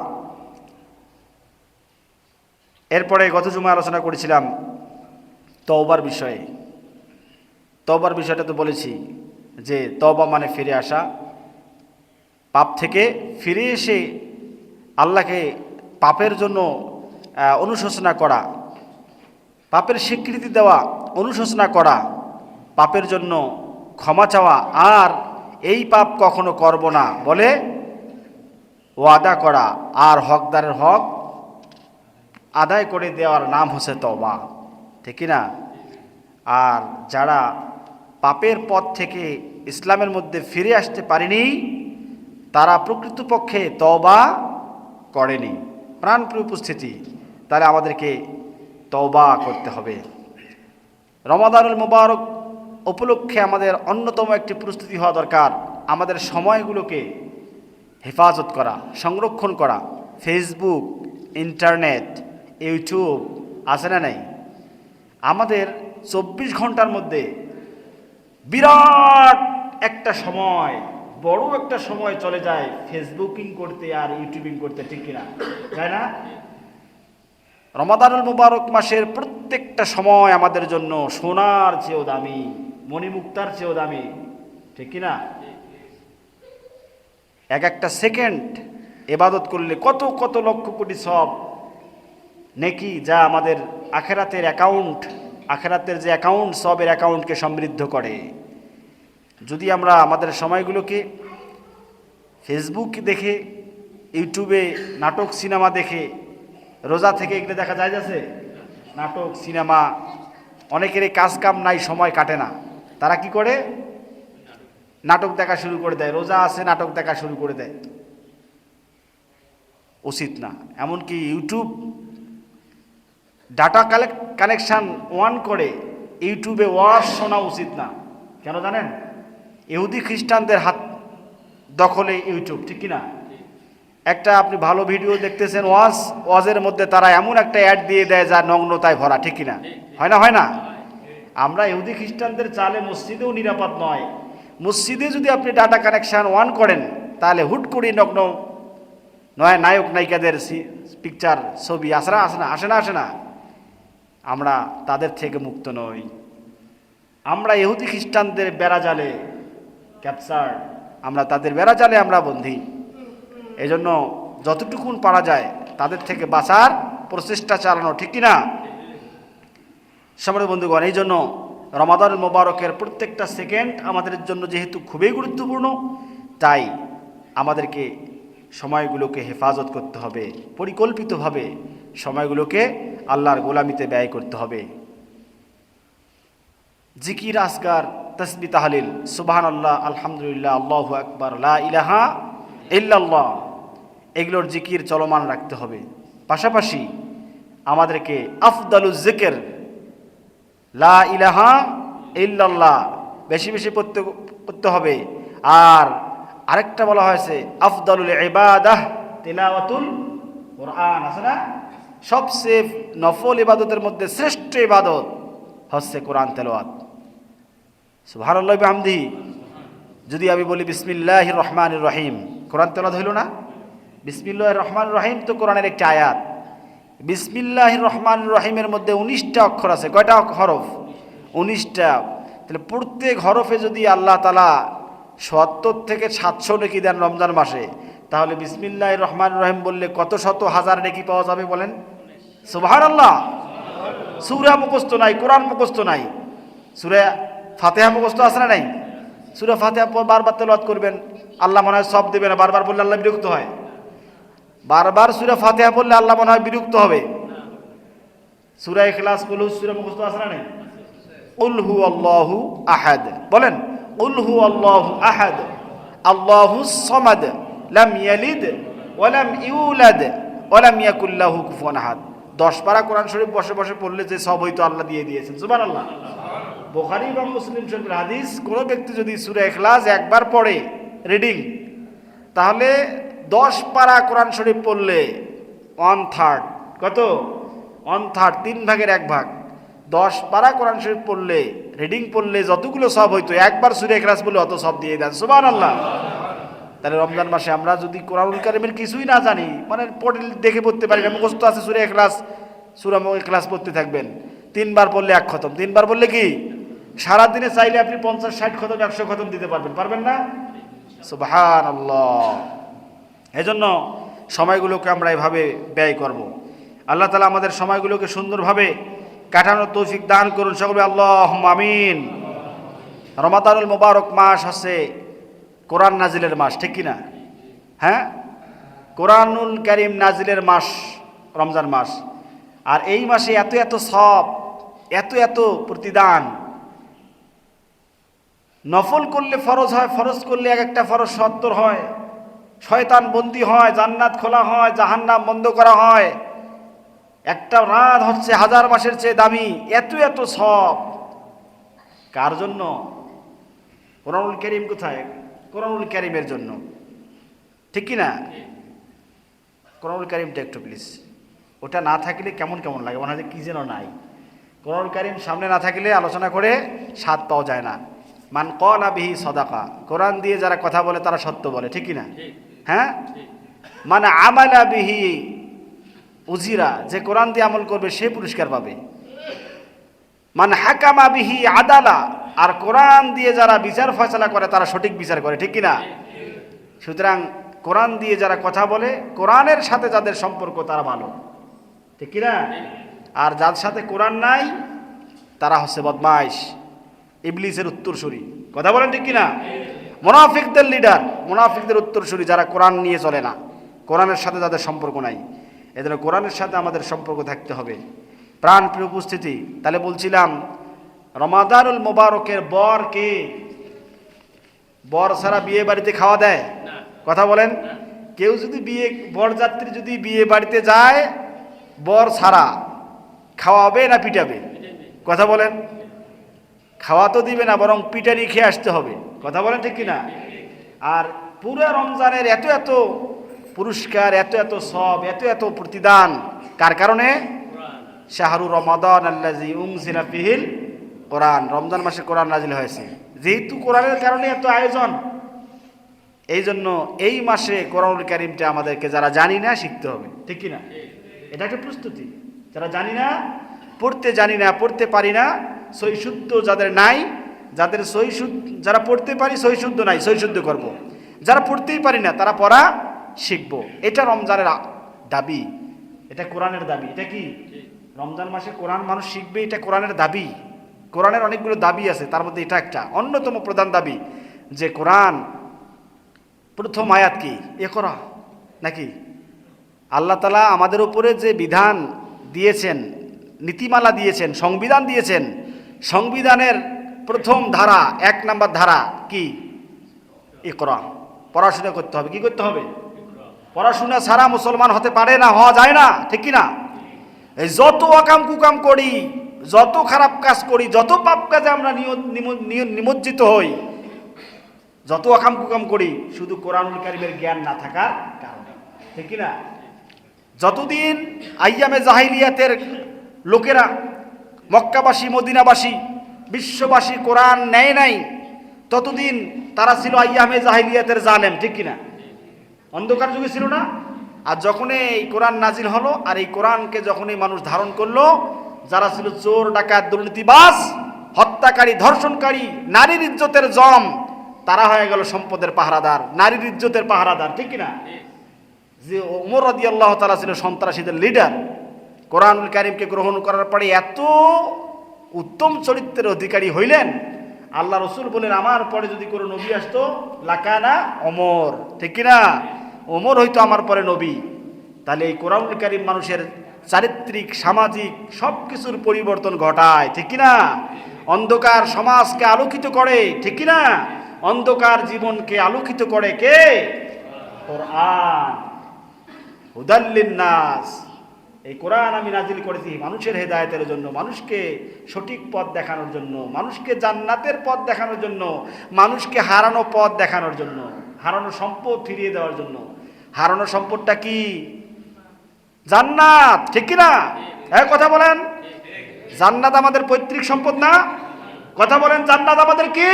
এরপরে গত জুমায় আলোচনা করেছিলাম তওবার বিষয়ে। তওবার বিষয়টা তো বলেছি যে তওবা মানে ফিরে আসা, পাপ থেকে ফিরে এসে আল্লাহকে পাপের জন্য অনুশোচনা করা, পাপের স্বীকৃতি দেওয়া, অনুশোচনা করা, পাপের জন্য ক্ষমা চাওয়া, আর এই পাপ কখনো করব না বলে ওয়াদা করা, আর হকদারের হক আদায় করে দেওয়ার নাম হচ্ছে তওবা, ঠিক না? আর যারা পাপের পথ থেকে ইসলামের মধ্যে ফিরে আসতে পারেনি, তারা প্রকৃতপক্ষে তওবা করেনি। প্রাণপ্রিয় উপস্থিতি, তাহলে আমাদেরকে তওবা করতে হবে। রমাদানুল মুবারক উপলক্ষে আমাদের অন্যতম একটি প্রস্তুতি হওয়া দরকার, আমাদের সময়গুলোকে হেফাজত করা, সংরক্ষণ করা। ফেসবুক, ইন্টারনেট, ইউটিউব আছে না নাই? আমাদের 24 ঘন্টার মধ্যে বিরাট একটা সময়, বড় একটা সময় চলে যায় ফেসবুকিং করতে আর ইউটিউবিং করতে, ঠিক কিনা? তাই না? রমাদানুল মুবারক মাসের প্রত্যেকটা সময় আমাদের জন্য সোনার চেয়েও দামি, মণিমুক্তার চেয়েও দামি, ঠিক কিনা? এক একটা সেকেন্ড, ইবাদত করলে কত কত লক্ষ কোটি সব নেকি, যা আমাদের আখেরাতের অ্যাকাউন্ট, আখেরাতের যে অ্যাকাউন্ট, সবের অ্যাকাউন্টকে সমৃদ্ধ করে। যদি আমরা আমাদের সময়গুলোকে ফেসবুক দেখে, ইউটিউবে নাটক সিনেমা দেখে, রোজা থেকে এগুলো দেখা যায় যাচ্ছে, নাটক সিনেমা, অনেকেরই কাজ কাম নাই, সময় কাটে না, তারা কি করে নাটক দেখা শুরু করে দেয়, রোজা আছে নাটক দেখা শুরু করে দেয়। উচিত না। এমনকি ইউটিউব ডাটা কানেকশান অন করে ইউটিউবে ওয়াজ শোনা উচিত না। কেন জানেন? ইহুদি খ্রিস্টানদের হাত দখলে ইউটিউব, ঠিক কিনা? একটা আপনি ভালো ভিডিও দেখতেছেন, ওয়াজের মধ্যে তারা এমন একটা অ্যাড দিয়ে দেয় যা নগ্নতায় ভরা, ঠিক কিনা? হয় না? হয় না? আমরা ইহুদি খ্রিস্টানদের চালে মসজিদেও নিরাপদ নয়। মসজিদে যদি আপনি ডাটা কানেকশান অন করেন, তাহলে হুট করে নগ্ন নয় নায়ক নায়িকাদের পিকচার, ছবি আসে না। আমরা তাদের থেকে মুক্ত নই। আমরা ইহুদি খ্রিস্টানদের বেড়াজালে ক্যাপচার, আমরা তাদের বেড়াজালে আমরা বন্দী। এই জন্য যতটুকুন পারা যায় তাদের থেকে বাঁচার প্রচেষ্টা চালানো, ঠিক কিনা? সম্মানিত বন্ধুগণ, এই জন্য রমাদান মোবারকের প্রত্যেকটা সেকেন্ড আমাদের জন্য যেহেতু খুবই গুরুত্বপূর্ণ, তাই আমাদেরকে সময়গুলোকে হেফাজত করতে হবে, পরিকল্পিতভাবে সময়গুলোকে আল্লাহর গোলামিতে ব্যয় করতে হবে। জিকির, আসকার, তাসবিহ, তাহলিল, সুবহানাল্লাহ, আলহামদুলিল্লাহ, আল্লাহু আকবার, লা ইলাহা ইল্লাল্লাহ, এগুলোর জিকির চলমান রাখতে হবে। পাশাপাশি আমাদেরকে আফদালুজ জিকির লা ইলাহা ইল্লাল্লাহ বেশি বেশি পড়তে হবে। আর আরেকটা বলা হয়েছে আফদালুল ইবাদাহ তিলাওয়াতুল কোরআন, আছে না? সবচেয়ে নফল ইবাদতের মধ্যে শ্রেষ্ঠ ইবাদত হচ্ছে কোরআন তেলাওয়াত। সুবহানাল্লাহি ওয়া বিহামদিহি। যদি আমি বলি বিসমিল্লাহির রহমানির রহিম, কোরআন তেলাওয়াত হইল না? বিসমিল্লাহির রহমানির রহিম তো কোরআনের একটি আয়াত। বিসমিল্লাহির রহমানির রহিমের মধ্যে 19টা অক্ষর আছে। কয়টা হরফ? 19টা। তাহলে প্রত্যেক হরফে যদি আল্লাহ তাআলা ৭০ থেকে ৭০০ নেকি দেন রমজান মাসে, তাহলে বিসমিল্লাহির রহমানির রহিম বললে কত শত হাজার নেকি পাওয়া যাবে বলেন? সুবহানাল্লাহ। সূরা মুখস্থ নাই, কোরআন মুখস্থ নাই, সূরা ফাতিহা মুখস্থ আছে না নাই? সূরা ফাতিহা বারবার তেলাওয়াত করবেন, আল্লাহ মনে হয় সব দেবে না। বারবার বললে আল্লাহ বিরক্ত হয়। বারবার সূরা ফাতিহা পড়লে আল্লাহ মনে হয় বিরক্ত হবে। সূরা ইখলাস, কুল সূরা মুখস্থ আছে না নাই? কুল হুয়াল্লাহু আহাদ, বলেন কুল হুয়াল্লাহু আহাদ আল্লাহুস সামাদ লাম ইয়ালিদ ওয়া লাম ইউলাদ ওয়া লাম ইয়াকুল লাহু কুফুয়ান আহাদ। 10 পারা কোরআন শরীফ বসে বসে পড়লে যে সব হয়তো আল্লাহ দিয়ে দিয়েছেন। সুবহানাল্লাহ। বুখারী এবং মুসলিম শরীফের হাদিস, কোন ব্যক্তি যদি সূরা ইখলাস একবার পড়ে রিডিং, তাহলে 10 পারা কোরআন শরীফ পড়লে 1/3, কত? 1/3, 3 ভাগের 1 ভাগ। 10 পারা কোরআন শরীফ পড়লে, রিডিং পড়লে যতগুলো সব হইতো, একবার সূরা ইখলাস পড়লে অত সব দিয়ে দেন। সুবহানাল্লাহ। তাহলে রমজান মাসে আমরা যদি কোরআনুল কারীমের কিছুই না জানি, মানে পড়ে দেখে পড়তে পারি না, মুখস্থ আছে সূরা ইখলাস, সূরা ইখলাস পড়তে থাকবেন, 3 বার পড়লে 1 খতম। 3 বার পড়লে কি সারাদিনে চাইলে আপনি 50, 60 খতম, 100 খতম দিতে পারবেন? পারবেন না? সুবহানাল্লাহ। এজন্য সময়গুলোকে আমরা এভাবে ব্যয় করব। আল্লাহ তাআলা আমাদের সময়গুলোকে সুন্দরভাবে কাটানোর তৌফিক দান করুন সকলে, আল্লাহুম্মা আমিন। রমাদানুল মুবারক মাস হচ্ছে কোরআন নাজিলের মাস, ঠিক কিনা? হ্যাঁ, কোরআনুল কারীম নাজিলের মাস রমজান মাস। আর এই মাসে এত এত সওয়াব, এত এত প্রতিদান। নফল করলে ফরজ হয়, ফরজ করলে এক একটা ফরজ 70 হয়, শয়তান বন্দী হয়, জান্নাত খোলা হয়, জাহান্নাম বন্ধ করা হয়। একটা রাত হচ্ছে 1000 মাসের চেয়ে দামি। এত এত সওয়াব কার জন্য? কোরআনুল কারীম কোথায়? কোরআনুল কারীমের জন্য, ঠিক কি না? কোরআনুল কারীমটা একটু প্লিজ, ওটা না থাকলে কেমন কেমন লাগে, মনে হয় কি যেন নাই। কোরআনুল কারীম সামনে না থাকলে আলোচনা করে স্বাদ পাওয়া যায় না। মান ক্বালা বিহি সাদাকা, কোরআন দিয়ে যারা কথা বলে তারা সত্য বলে, ঠিক কি না? হ্যাঁ, মান আমালা বিহি উজিরা, যে কোরআন দিয়ে আমল করবে সে পুরস্কার পাবে। মান হাকামা বিহি আদালা, আর কোরআন দিয়ে যারা বিচার ফয়সালা করে তারা সঠিক বিচার করে, ঠিক কিনা? সুতরাং কোরআন দিয়ে যারা কথা বলে, কোরআনের সাথে যাদের সম্পর্ক তারা ভালো, ঠিক কিনা? আর যার সাথে কোরআন নাই তারা হচ্ছে বদমাইশ, ইবলিসের উত্তরসূরি। কথা বলেন ঠিক কিনা? মুনাফিকদের লিডার, মুনাফিকদের উত্তরসূরি যারা কোরআন নিয়ে চলে না, কোরআনের সাথে যাদের সম্পর্ক নাই। এজন্য কোরআনের সাথে আমাদের সম্পর্ক থাকতে হবে। প্রাণ প্রিয় উপস্থিতি, তাহলে বলছিলাম রমাদানুল মোবারকের বর কে? বর ছাড়া বিয়ে বাড়িতে খাওয়া দেয়? কথা বলেন। কেউ যদি বরযাত্রী যদি বিয়ে বাড়িতে যায় বর ছাড়া, খাওয়াবে না পিটাবে? কথা বলেন। খাওয়া তো দিবে না, বরং পিটানি খেয়ে আসতে হবে। কথা বলেন ঠিক কিনা? আর পুরো রমজানের এত এত পুরস্কার, এত এত সব, এত এত প্রতিদান কার কারণে? শাহরু রমাদান আল্লাযী উনজিলা ফীহিল কোরআন। রমজান মাসে কোরআন নাজিল হয়েছে, যেহেতু কোরআনের কারণে এত আয়োজন। এই জন্য এই মাসে কোরআনুল কারীমটা আমাদেরকে যারা জানি না শিখতে হবে, ঠিক কিনা? এটা একটা প্রস্তুতি। যারা জানি না, পড়তে পারি না, সহিশুদ্ধ যাদের নাই, যাদের যারা পড়তে পারি সহিশুদ্ধ নাই, সহিশুদ্ধ করব। যারা পড়তেই পারি না তারা পড়া শিখবো। এটা রমজানের দাবি, এটা কোরআনের দাবি। এটা কি? রমজান মাসে কোরআন মানুষ শিখবে, এটা কোরআনের দাবি। কোরআনের অনেকগুলো দাবি আছে, তার মধ্যে এটা একটা অন্যতম প্রধান দাবি, যে কোরআন প্রথম আয়াত কি? ইকরা নাকি? আল্লাহ তাআলা আমাদের উপরে যে বিধান দিয়েছেন, নীতিমালা দিয়েছেন, সংবিধান দিয়েছেন, সংবিধানের প্রথম ধারা, 1 নম্বর ধারা কি? ইকরা। পড়াশোনা করতে হবে। কি করতে হবে? পড়াশোনা ছাড়া মুসলমান হতে পারে না, হওয়া যায় না, ঠিক কিনা? এই যত অকাম কুকাম করি, যত খারাপ কাজ করি, যত পাপ কাজে আমরা নিমজ্জিত হই, যত অকাম কুকাম করি, শুধু কোরআনুল কারীমের জ্ঞান না থাকার কারণে, ঠিক কিনা? যতদিন আইয়ামে জাহিলিয়াতের লোকেরা, মক্কাবাসী, মদিনাবাসী, বিশ্ববাসী কোরআন নেয় নাই, ততদিন তারা ছিল আইয়ামে জাহিলিয়াতের জালেম, ঠিক কিনা? অন্ধকার যুগে ছিল না? আর যখন এই কোরআন নাজিল হলো, আর এই কোরআনকে যখনই মানুষ ধারণ করলো, যারা ছিল চোর, ডাকাত, দুর্নীতিবাজ, হত্যাকারী, ধর্ষণকারী, নারীর ইজ্জতের জম, তারা হয়ে গেল সম্পদের পাহারাদার, নারীর ইজ্জতের পাহারাদার, ঠিক কিনা? যে ওমর রাদিয়াল্লাহু তাআলা ছিল সন্ত্রাসীদের লিডার, কোরআনুল কারীমকে গ্রহণ করার পরে এত উত্তম চরিত্রের অধিকারী হইলেন, আল্লাহ রসুল বলেন আমার পরে যদি কোনো নবী আসতো লাকানা ওমর, ঠিক কিনা? ওমর হইতো আমার পরে নবী। তাহলে এই কোরআনুল কারীম মানুষের চারিত্রিক, সামাজিক সব কিছুর পরিবর্তন ঘটায়, ঠিক কিনা? অন্ধকার সমাজকে আলোকিত করে, ঠিক কিনা? অন্ধকার জীবনকে আলোকিত করে কে? কোরআন। হুদাল লিন্নাস। এই কোরআন আমি নাজিল করেছি মানুষের হেদায়েতের জন্য, মানুষকে সঠিক পথ দেখানোর জন্য, মানুষকে জান্নাতের পথ দেখানোর জন্য, মানুষকে হারানো পথ দেখানোর জন্য, হারানো সম্পদ ফিরিয়ে দেওয়ার জন্য। হারানো সম্পদটা কি? জান্নাত, ঠিক কিনা? কথা বলেন। জান্নাত আমাদের পৈতৃক সম্পদ না? কথা বলেন। জান্নাত আমাদের কি?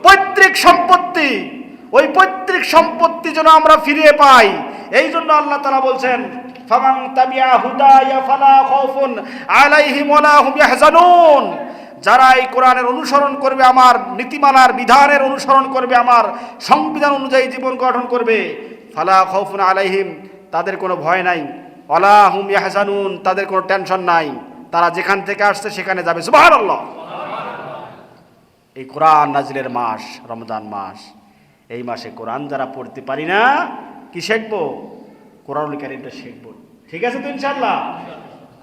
পৈতৃক সম্পত্তি। ওই পৈতৃক সম্পত্তি যেন আমরা ফিরিয়ে পাই, এই জন্য আল্লাহ তাআলা বলছেন ফামান তাবিআ হুদায়া ফালা খাউফুন আলাইহিম ওয়ালা হুম ইয়াহজানুন। যারা এই কোরআনের অনুসরণ করবে, আমার নীতিমালার বিধানের অনুসরণ করবে, আমার সংবিধান অনুযায়ী জীবন গঠন করবে, ফালা খাউফুন আলাইহিম, তাদের কোনো ভয় নাই, ওয়ালা হুম ইয়াহজানুন, তাদের কোনো টেনশন নাই, তারা যেখান থেকে আসছে সেখানে যাবে। সুবহানাল্লাহ। এই কোরআন নাজিলের মাস রমজান মাস, এই মাসে কোরআন যারা পড়তে পারি না, কি শিখবো? কোরআনুল কারীমটা শিখবো, ঠিক আছে তো ইনশাআল্লাহ?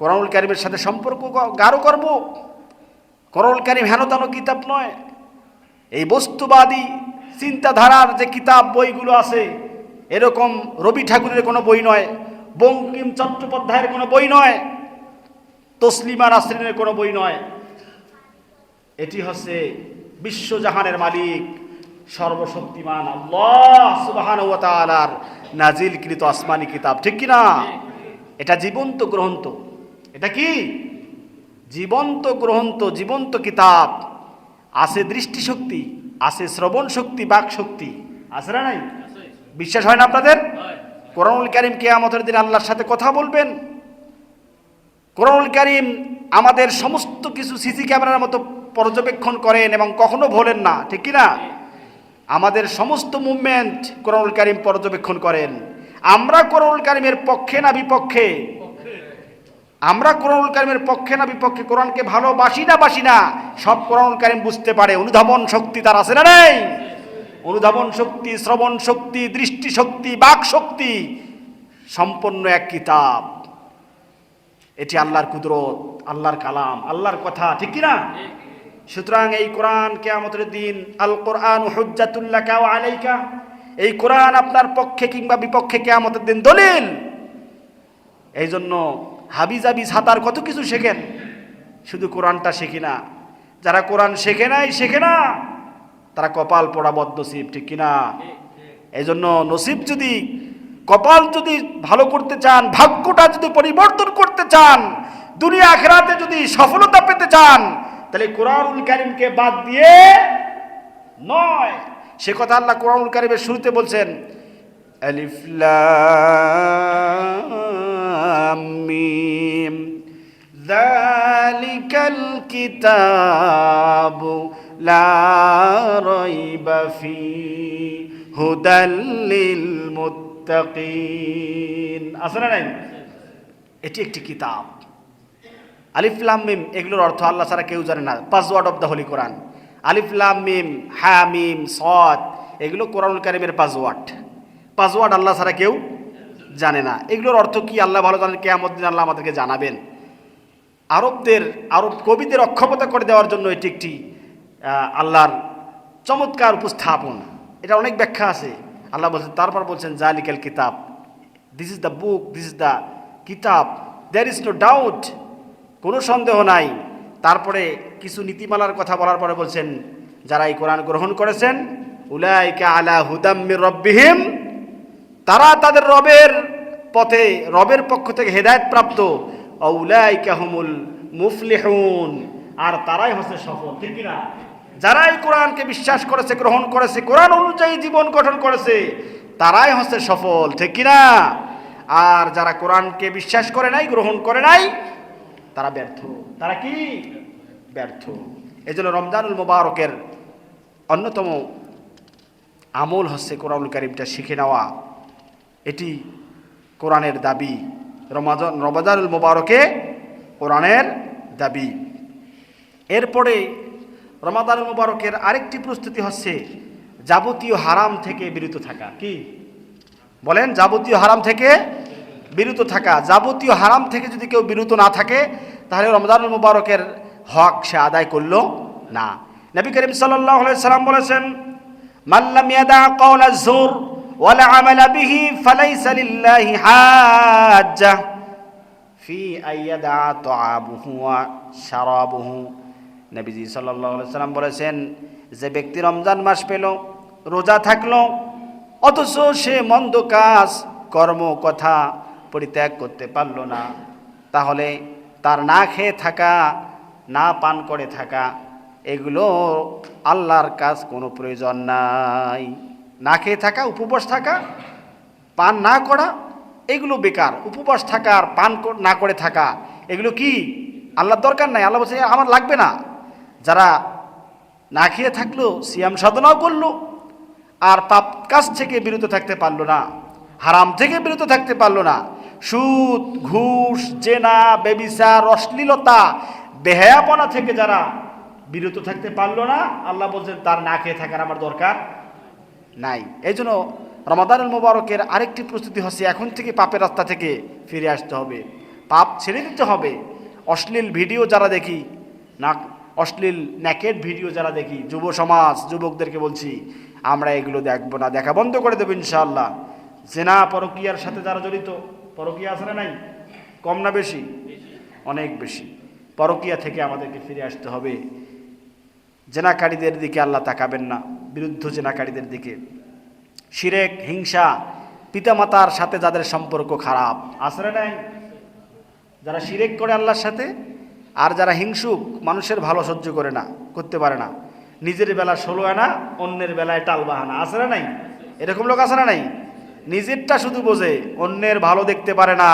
কোরআনুল কারীমের সাথে সম্পর্ক গাঢ় করব। কোরআনুল কারীম হেন তেন কিতাব নয়, এই বস্তুবাদী চিন্তাধারার যে কিতাব বইগুলো আছে, এরকম রবি ঠাকুরের কোনো বই নয়, বঙ্কিম চট্টোপাধ্যায়ের কোনো বই নয়, তসলিমা নাসরিনের কোনো বই নয়। এটি হচ্ছে বিশ্বজাহানের মালিক, সর্বশক্তিমান আল্লাহ সুবহানাহু ওয়া তাআলার নাজিলকৃত আসমানি কিতাব, ঠিক কিনা? এটা জীবন্ত গ্রন্থ। এটা কি? জীবন্ত গ্রন্থ, জীবন্ত কিতাব। আছে দৃষ্টিশক্তি, আছে শ্রবণ শক্তি, বাক শক্তি, আছে না নাই? বিশ্বাস হয় না আপনাদের? কোরআনুল কারীম কিয়ামতের দিন আল্লাহর সাথে কথা বলবেন। কোরআনুল কারীম আমাদের সমস্ত কিছু সিসি ক্যামেরার মতো পর্যবেক্ষণ করেন এবং কখনো ভোলেন না, ঠিক কিনা? আমাদের সমস্ত মুভমেন্ট কোরআনুল কারীম পর্যবেক্ষণ করেন। আমরা কোরআনুল কারীমের পক্ষে না বিপক্ষে? আমরা কোরআনুল কারীমের পক্ষে না বিপক্ষে? কোরআনকে ভালোবাসি না বাসি না? সব কোরআনুল কারীম বুঝতে পারে। অনুধাবন শক্তি তার আছে না নেই? অনুধাবন শক্তি, শ্রবণ শক্তি, দৃষ্টি শক্তি, বাক শক্তি সম্পন্ন এক কিতাব। এটি আল্লাহর কুদরত, আল্লাহর কালাম, আল্লাহর কথা, ঠিক কি না? সুতরাং এই কোরআন কিয়ামতের দিন, আল কোরআন হুজ্জাতুল লাকা ওয়া আলাইকা, এই কোরআন আপনার পক্ষে কিংবা বিপক্ষে কিয়ামতের দিন দলিল। এই জন্য হাবিজাবি সাতার কত কিছু শেখেন, শুধু কোরআনটা শেখি না। যারা কোরআন শেখে না তারা কপাল পোড়া বদনসিব, ঠিক কিনা? এই জন্য নসিব যদি, কপাল যদি ভালো করতে চান, ভাগ্যটা যদি পরিবর্তন করতে চান, দুনিয়া আখিরাতে যদি সফলতা পেতে চান, তাহলে কোরআনুল কারীমকে বাদ দিয়ে নয়। সে কথা আল্লাহ কোরআনুল কারীমের শুরুতে বলছেন, আলিফ লাম মিম যালিকাল কিতাবু লা রাইবা ফীহি হুদাল লিল মুত্তাকিন। আছে না নাই? এটি একটি কিতাব। আলিফ লাম মিম এগুলোর অর্থ আল্লাহ ছাড়া কেউ জানে না। পাসওয়ার্ড অফ দ্য হোলি কোরআন। আলিফ লাম মিম, হা মিম, সদ, এগুলো কোরআনুল কারীমের পাসওয়ার্ড আল্লাহ ছাড়া কেউ জানে না। এগুলোর অর্থ কি আল্লাহ ভালো জানেন, কিয়ামত দিন আল্লাহ আমাদেরকে জানাবেন। আরব কবিদের অক্ষমতা করে দেওয়ার জন্য এটি একটি আল্লাহর চমৎকার উপস্থাপন। এটা অনেক ব্যাখ্যা আছে। আল্লাহ বলছেন, তারপর বলছেন জালিকাল কিতাব, this is the book, this is the কিতাব, দেয়ার ইজ নো ডাউট, কোনো সন্দেহ নাই। তারপরে কিছু নীতিমালার কথা বলার পরে বলছেন, যারা এই কোরআন গ্রহণ করেছেন, উলাইকা আলা হুদাম মির রব্বিহিম, তারা তাদের রবের পথে, রবের পক্ষ থেকে হেদায়েত প্রাপ্ত। উলাইকা হুমুল মুফলিহুন, আর তারাই হচ্ছে সফল, ঠিক কিনা? যারা এই কোরআনকে বিশ্বাস করেছে, গ্রহণ করেছে, কোরআন অনুযায়ী জীবন গঠন করেছে, তারাই হচ্ছে সফল, ঠিক কিনা? আর যারা কোরআনকে বিশ্বাস করে নাই, গ্রহণ করে নাই, তারা ব্যর্থ। তারা কি? ব্যর্থ। এই জন্য রমজানুল মুবারকের অন্যতম আমল হচ্ছে কোরআনুল কারীমটা শিখে নেওয়া। এটি কোরআনের দাবি। রমজানুল মুবারকে কোরআনের দাবি। এরপরে রমাদানুল মুবারকের আরেকটি প্রস্তুতি হচ্ছে যাবতীয় হারাম থেকে বিরত থাকা। কি বলেন? যাবতীয় হারাম থেকে বিরত থাকা। যাবতীয় হারাম থেকে যদি কেউ বিরত না থাকে, তাহলে রমজানুল মুবারকের হক সে আদায় করলো না। নবী করিম সাল্লাল্লাহু আলাইহি সাল্লাম বলেছেন, মান লাম ইয়াদা কাওলা যুর ওয়া লা আমালা বিহি ফালাইসা লিল্লাহি হাজ্জা ফি আইয়াদা তাআবুহু ওয়া শারাবুহু। নবীজি সাল্লাল্লাহু আলাইহি সাল্লাম বলেছেন, যে ব্যক্তি রমজান মাস পেল, রোজা থাকলো, অথচ সে মন্দ কাজ, কর্ম, কথা পরিত্যাগ করতে পারল না, তাহলে তার না খেয়ে থাকা, না পান করে থাকা, এগুলো আল্লাহর কাজ কোনো প্রয়োজন নাই। না খেয়ে থাকা, উপবাস থাকা, পান না করা, এগুলো বেকার। উপবাস থাকা আর পান না করে থাকা, এগুলো কি আল্লাহর দরকার নাই। আল্লাহ বলছে আমার লাগবে না। যারা না খেয়ে থাকলো, সিয়াম সাধনাও করলো, আর পাপ কাজ থেকে বিরত থাকতে পারলো না, হারাম থেকে বিরত থাকতে পারলো না, সুদ, ঘুষ, জেনা, ব্যভিচার, অশ্লীলতা, বেহায়াপনা থেকে যারা বিরত থাকতে পারলো না, আল্লাহ বলছেন তার না খেয়ে থাকার আমার দরকার নাই। এই জন্য রমাদানুল মুবারকের আরেকটি প্রস্তুতি হচ্ছে এখন থেকে পাপের রাস্তা থেকে ফিরে আসতে হবে, পাপ ছেড়ে দিতে হবে। অশ্লীল ভিডিও যারা দেখি, না অশ্লীল নেকেড ভিডিও যারা দেখি, যুব সমাজ, যুবকদেরকে বলছি আমরা এগুলো দেখবো না, দেখা বন্ধ করে দেবো ইনশাআল্লাহ। জেনা, পরকীয়ার সাথে যারা জড়িত, পরকীয়া আছে না নাই? কম না বেশি? অনেক বেশি। পরকীয়া থেকে আমাদেরকে ফিরে আসতে হবে। জেনাকারীদের দিকে আল্লাহ তাকাবেন না, বিরুদ্ধ জেনাকারীদের দিকে। শিরেক, হিংসা, পিতামাতার সাথে যাদের সম্পর্ক খারাপ, আছে না নাই? যারা শিরেক করে আল্লাহর সাথে, আর যারা হিংসুক, মানুষের ভালো সহ্য করে না, করতে পারে না, নিজের বেলা 16 আনা, অন্যের বেলায় টাল বাহানা, আছে না নাই? এরকম লোক আছে না নাই? নিজেরটা শুধু বোঝে, অন্যের ভালো দেখতে পারে না।